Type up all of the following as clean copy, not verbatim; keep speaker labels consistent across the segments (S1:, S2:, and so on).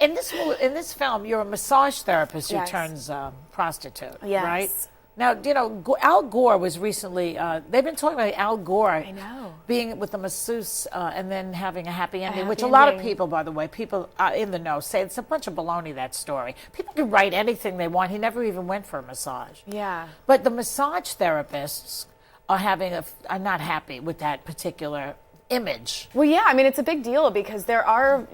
S1: In this film, you're a massage therapist who
S2: Yes.
S1: turns prostitute,
S2: Yes.
S1: right? Now, Al Gore was recently, they've been talking about Al Gore being with a masseuse and then having a happy ending, which a lot of people, by the way, people in the know say it's a bunch of baloney, that story. People can write anything they want. He never even went for a massage.
S2: Yeah.
S1: But the massage therapists are not happy with that particular image.
S2: Well, yeah, I mean, it's a big deal because there are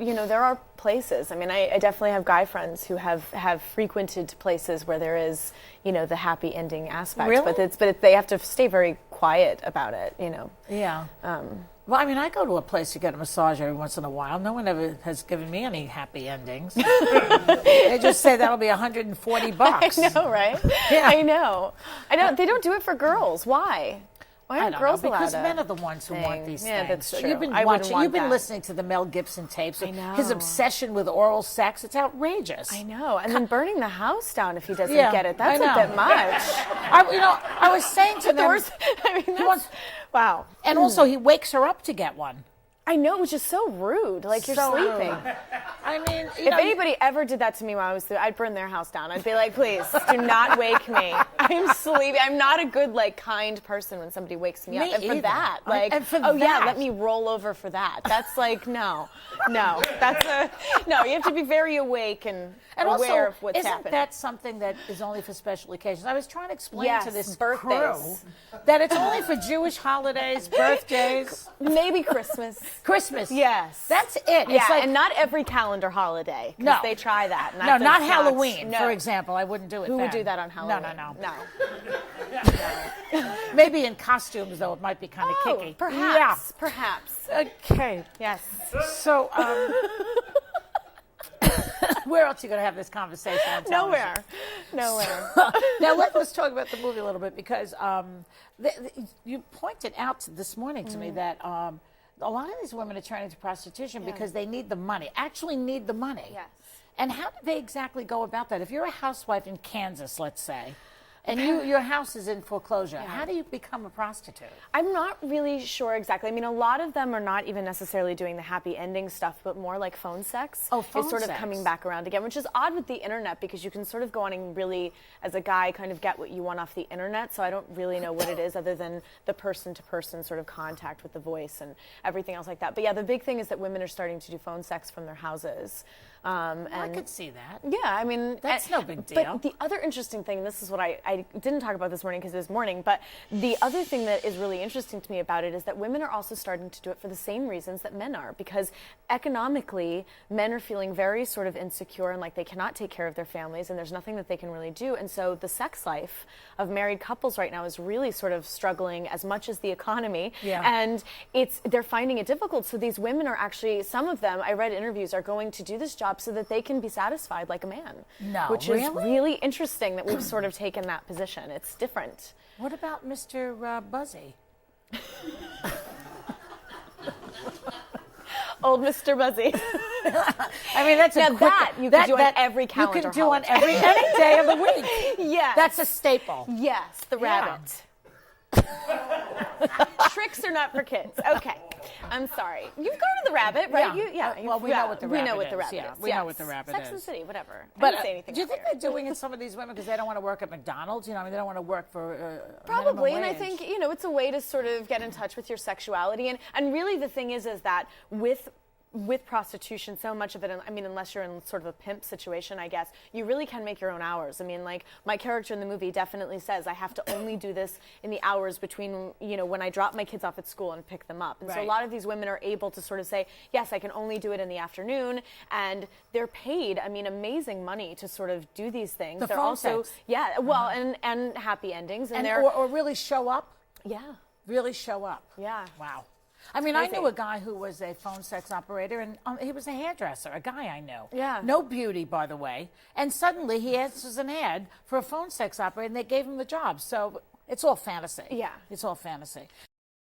S2: places. I mean, I definitely have guy friends who have frequented places where there is, the happy ending aspect.
S1: Really?
S2: But they have to stay very quiet about it,
S1: Yeah. Well, I mean, I go to a place to get a massage every once in a while. No one ever has given me any happy endings. They just say that'll be $140.
S2: I know, right?
S1: Yeah.
S2: I know. They don't do it for girls. Why? Why aren't girls allowed
S1: because
S2: to?
S1: men are the ones who want these
S2: Yeah,
S1: things.
S2: that's true.
S1: You've been
S2: I wouldn't want
S1: you've been
S2: that.
S1: listening to the Mel Gibson tapes.
S2: I know.
S1: His obsession with oral sex, it's outrageous.
S2: I know. And then burning the house down if he doesn't
S1: Yeah,
S2: get it.
S1: I
S2: That's a
S1: know.
S2: bit much.
S1: I was saying to them,
S2: I mean, wow.
S1: and also he wakes her up to get one.
S2: I know, it was just so rude. Like, you're
S1: So
S2: sleeping.
S1: rude. I mean,
S2: If anybody ever did that to me while I was there, I'd burn their house down. I'd be like, please, do not wake me. I'm sleeping. I'm not a good, kind person when somebody wakes me up.
S1: Me
S2: And for
S1: either.
S2: that,
S1: And for
S2: yeah,
S1: that.
S2: let me roll over for that. That's no. No, you have to be very awake and aware
S1: also,
S2: of what's
S1: isn't
S2: happening.
S1: that something that is only for special occasions? I was trying to explain
S2: Yes,
S1: to this
S2: birthdays.
S1: crew that it's only for Jewish holidays, birthdays,
S2: Maybe Christmas.
S1: Christmas.
S2: Yes.
S1: That's it.
S2: Yeah,
S1: It's like,
S2: and not every calendar holiday.
S1: No.
S2: They try that. And
S1: no,
S2: that's
S1: not
S2: not-
S1: Halloween,
S2: no.
S1: for example. I wouldn't do it
S2: Who
S1: then.
S2: would do that on Halloween?
S1: No.
S2: No.
S1: Maybe in costumes, though, it might be kind of kicky.
S2: Perhaps. Perhaps.
S1: Yeah. Okay.
S2: Yes.
S1: So, where else are you going to have this conversation on television?
S2: Nowhere.
S1: Now, let's talk about the movie a little bit, because you pointed out this morning to me that a lot of these women are turning to prostitution because they need the money, actually need the money.
S2: Yes.
S1: And how do they exactly go about that? If you're a housewife in Kansas, let's say, and your house is in foreclosure, how do you become a prostitute?
S2: I'm not really sure exactly. I mean, a lot of them are not even necessarily doing the happy ending stuff, but more like phone sex.
S1: Oh, phone
S2: is sort
S1: sex.
S2: of coming back around again, which is odd with the internet because you can sort of go on and really, as a guy, kind of get what you want off the internet. So I don't really know what it is other than the person-to-person sort of contact with the voice and everything else like that. But yeah, the big thing is that women are starting to do phone sex from their houses. And
S1: I could see that.
S2: yeah, I mean,
S1: That's no big deal.
S2: But the other interesting thing, this is what I didn't talk about this morning because it was morning, but the other thing that is really interesting to me about it is that women are also starting to do it for the same reasons that men are, because economically, men are feeling very sort of insecure and like they cannot take care of their families and there's nothing that they can really do. And so the sex life of married couples right now is really sort of struggling as much as the economy.
S1: Yeah.
S2: And they're finding it difficult. So these women are actually, some of them, I read interviews, are going to do this job so that they can be satisfied like a man.
S1: No,
S2: which
S1: really?
S2: is really interesting that we've sort of taken that position. It's different.
S1: What about Mr. Buzzy?
S2: Old Mr. Buzzy.
S1: I mean, that's
S2: Now
S1: a quick,
S2: that you can do on every calendar
S1: You can do on
S2: holiday.
S1: any day of the week.
S2: Yes.
S1: That's a staple.
S2: Yes, the
S1: Yeah.
S2: rabbit. Tricks are not for kids. Okay, I'm sorry. You've gone to the rabbit, right?
S1: Yeah. Well, we know what the
S2: we know
S1: rabbit
S2: what the
S1: is.
S2: rabbit
S1: Yeah,
S2: is.
S1: we know
S2: Yes.
S1: what the rabbit
S2: Sex and
S1: is.
S2: the City, whatever. I
S1: But
S2: didn't say anything
S1: do you
S2: about
S1: think
S2: here.
S1: they're doing it, some of these women, because they don't want to work at McDonald's? You know, I mean, they don't want to work for
S2: Probably,
S1: minimum
S2: and I
S1: wage.
S2: think, it's a way to sort of get in touch with your sexuality. And really the thing is that with prostitution, so much of it, I mean, unless you're in sort of a pimp situation, I guess, you really can make your own hours. I mean, like, my character in the movie definitely says I have to only do this in the hours between, when I drop my kids off at school and pick them up. And so a
S1: Right.
S2: lot of these women are able to sort of say, yes, I can only do it in the afternoon, and they're paid, I mean, amazing money to sort of do these things.
S1: The
S2: they're
S1: phone
S2: also,
S1: sex.
S2: yeah, well, and happy endings. And,
S1: And,
S2: they're,
S1: or really show up?
S2: yeah.
S1: Really show up.
S2: Yeah.
S1: Wow. I mean, I
S2: crazy.
S1: knew a guy who was a phone sex operator, and he was a hairdresser, a guy I knew.
S2: Yeah.
S1: No beauty, by the way. And suddenly he answers an ad for a phone sex operator, and they gave him the job. So it's all fantasy.
S2: Yeah.
S1: It's all fantasy.